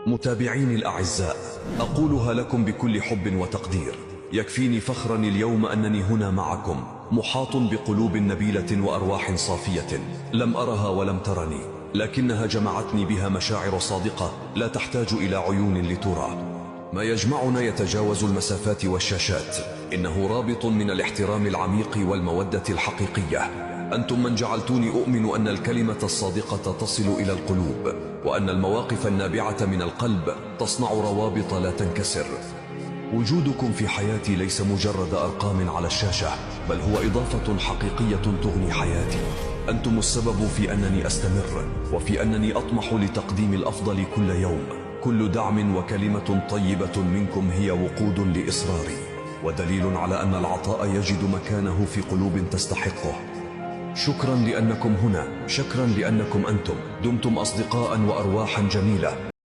متابعيني الأعزاء، أقولها لكم بكل حب وتقدير. يكفيني فخرا اليوم أنني هنا معكم، محاط بقلوب نبيلة وأرواح صافية لم أرها ولم ترني، لكنها جمعتني بها مشاعر صادقة لا تحتاج إلى عيون لترى. ما يجمعنا يتجاوز المسافات والشاشات، إنه رابط من الاحترام العميق والمودة الحقيقية. أنتم من جعلتوني أؤمن أن الكلمة الصادقة تصل إلى القلوب، وأن المواقف النابعة من القلب تصنع روابط لا تنكسر. وجودكم في حياتي ليس مجرد أرقام على الشاشة، بل هو إضافة حقيقية تغني حياتي. أنتم السبب في أنني أستمر، وفي أنني أطمح لتقديم الأفضل كل يوم. كل دعم وكلمة طيبة منكم هي وقود لإصراري، ودليل على أن العطاء يجد مكانه في قلوب تستحقه. شكرا لأنكم هنا، شكرا لأنكم أنتم دمتم أصدقاء وأرواحا جميلة.